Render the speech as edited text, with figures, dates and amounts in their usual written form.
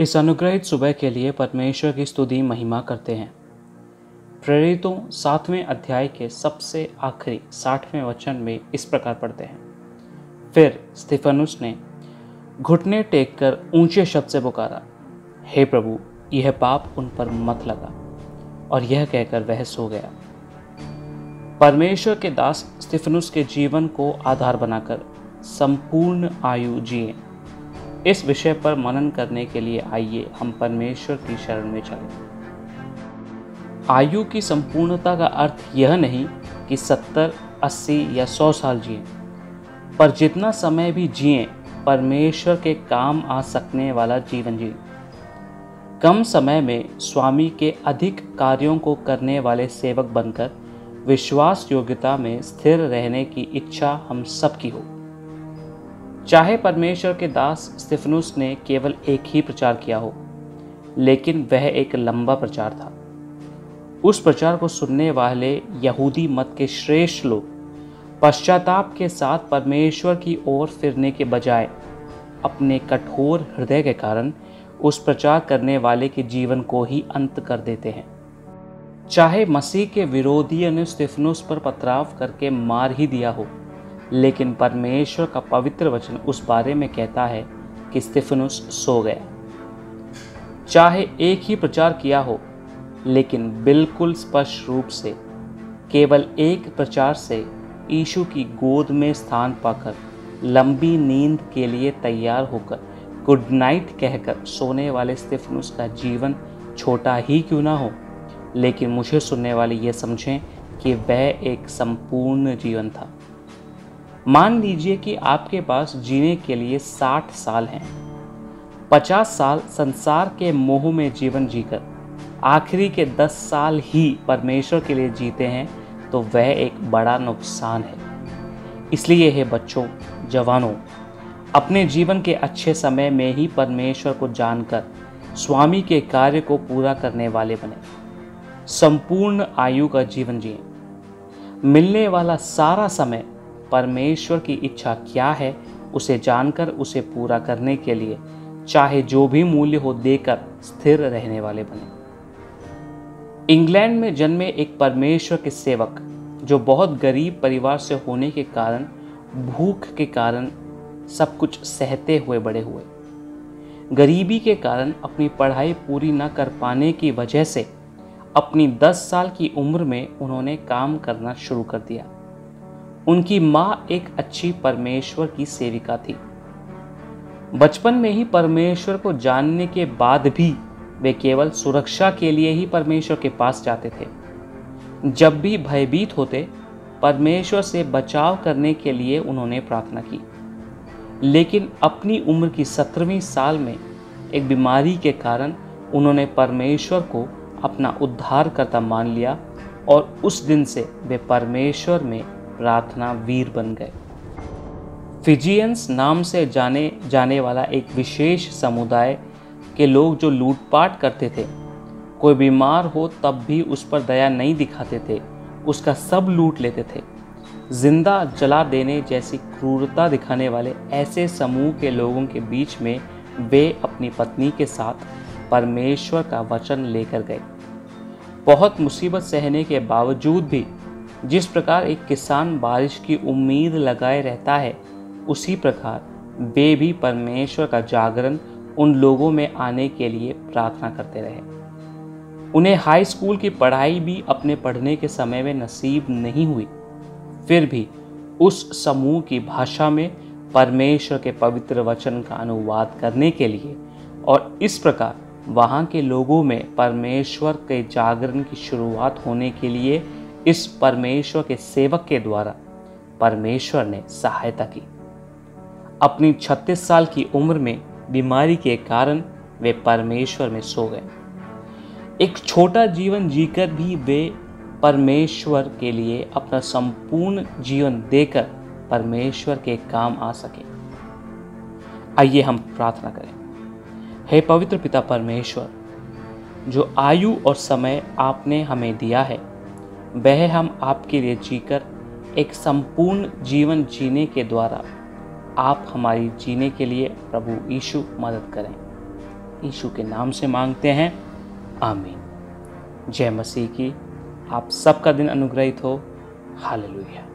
इस अनुग्रहित सुबह के लिए परमेश्वर की स्तुति महिमा करते हैं। प्रेरितों 7वें अध्याय के सबसे आखिरी 60वें वचन में इस प्रकार पढ़ते हैं, फिर स्तिफनुस ने घुटने टेक कर ऊंचे शब्द से पुकारा, हे प्रभु, यह पाप उन पर मत लगा। और यह कहकर वह सो गया। परमेश्वर के दास स्तिफनुस के जीवन को आधार बनाकर संपूर्ण आयु जिए, इस विषय पर मनन करने के लिए आइए हम परमेश्वर की शरण में चलें। आयु की संपूर्णता का अर्थ यह नहीं कि 70, 80 या 100 साल जिए, पर जितना समय भी जिए परमेश्वर के काम आ सकने वाला जीवन जिए। कम समय में स्वामी के अधिक कार्यों को करने वाले सेवक बनकर विश्वास योग्यता में स्थिर रहने की इच्छा हम सबकी हो। चाहे परमेश्वर के दास स्तिफनुस ने केवल एक ही प्रचार किया हो, लेकिन वह एक लंबा प्रचार था। उस प्रचार को सुनने वाले यहूदी मत के श्रेष्ठ लोग पश्चाताप के साथ परमेश्वर की ओर फिरने के बजाय अपने कठोर हृदय के कारण उस प्रचार करने वाले के जीवन को ही अंत कर देते हैं। चाहे मसीह के विरोधियों ने स्तिफनुस पर पथराव करके मार ही दिया हो, लेकिन परमेश्वर का पवित्र वचन उस बारे में कहता है कि स्तिफनुस सो गया। चाहे एक ही प्रचार किया हो, लेकिन बिल्कुल स्पष्ट रूप से केवल एक प्रचार से यीशु की गोद में स्थान पाकर लंबी नींद के लिए तैयार होकर गुड नाइट कहकर सोने वाले स्तिफनुस का जीवन छोटा ही क्यों ना हो, लेकिन मुझे सुनने वाले ये समझें कि वह एक संपूर्ण जीवन था। मान लीजिए कि आपके पास जीने के लिए 60 साल हैं। 50 साल संसार के मोह में जीवन जीकर आखिरी के 10 साल ही परमेश्वर के लिए जीते हैं, तो वह एक बड़ा नुकसान है। इसलिए हे बच्चों, जवानों, अपने जीवन के अच्छे समय में ही परमेश्वर को जानकर स्वामी के कार्य को पूरा करने वाले बने। संपूर्ण आयु का जीवन जिए। मिलने वाला सारा समय परमेश्वर की इच्छा क्या है उसे जानकर उसे पूरा करने के लिए चाहे जो भी मूल्य हो देकर स्थिर रहने वाले बने। इंग्लैंड में जन्मे एक परमेश्वर के सेवक, जो बहुत गरीब परिवार से होने के कारण भूख के कारण सब कुछ सहते हुए बड़े हुए। गरीबी के कारण अपनी पढ़ाई पूरी न कर पाने की वजह से अपनी 10 साल की उम्र में उन्होंने काम करना शुरू कर दिया। उनकी माँ एक अच्छी परमेश्वर की सेविका थी। बचपन में ही परमेश्वर को जानने के बाद भी वे केवल सुरक्षा के लिए ही परमेश्वर के पास जाते थे। जब भी भयभीत होते, परमेश्वर से बचाव करने के लिए उन्होंने प्रार्थना की। लेकिन अपनी उम्र की 17वीं साल में एक बीमारी के कारण उन्होंने परमेश्वर को अपना उद्धारकर्ता मान लिया और उस दिन से वे परमेश्वर में प्रार्थना वीर बन गए। फिजियंस नाम से जाने जाने वाला एक विशेष समुदाय के लोग जो लूटपाट करते थे, कोई बीमार हो तब भी उस पर दया नहीं दिखाते थे, उसका सब लूट लेते थे। जिंदा जला देने जैसी क्रूरता दिखाने वाले ऐसे समूह के लोगों के बीच में वे अपनी पत्नी के साथ परमेश्वर का वचन लेकर गए। बहुत मुसीबत सहने के बावजूद भी जिस प्रकार एक किसान बारिश की उम्मीद लगाए रहता है, उसी प्रकार वे भी परमेश्वर का जागरण उन लोगों में आने के लिए प्रार्थना करते रहे। उन्हें हाई स्कूल की पढ़ाई भी अपने पढ़ने के समय में नसीब नहीं हुई, फिर भी उस समूह की भाषा में परमेश्वर के पवित्र वचन का अनुवाद करने के लिए और इस प्रकार वहाँ के लोगों में परमेश्वर के जागरण की शुरुआत होने के लिए इस परमेश्वर के सेवक के द्वारा परमेश्वर ने सहायता की। अपनी 36 साल की उम्र में बीमारी के कारण वे परमेश्वर में सो गए। एक छोटा जीवन जीकर भी वे परमेश्वर के लिए अपना संपूर्ण जीवन देकर परमेश्वर के काम आ सके। आइए हम प्रार्थना करें। हे पवित्र पिता परमेश्वर, जो आयु और समय आपने हमें दिया है, वह हम आपके लिए जीकर एक संपूर्ण जीवन जीने के द्वारा आप हमारी जीने के लिए प्रभु यीशु मदद करें। यीशु के नाम से मांगते हैं, आमीन। जय मसीह की। आप सबका दिन अनुग्रहित हो। हालेलुया।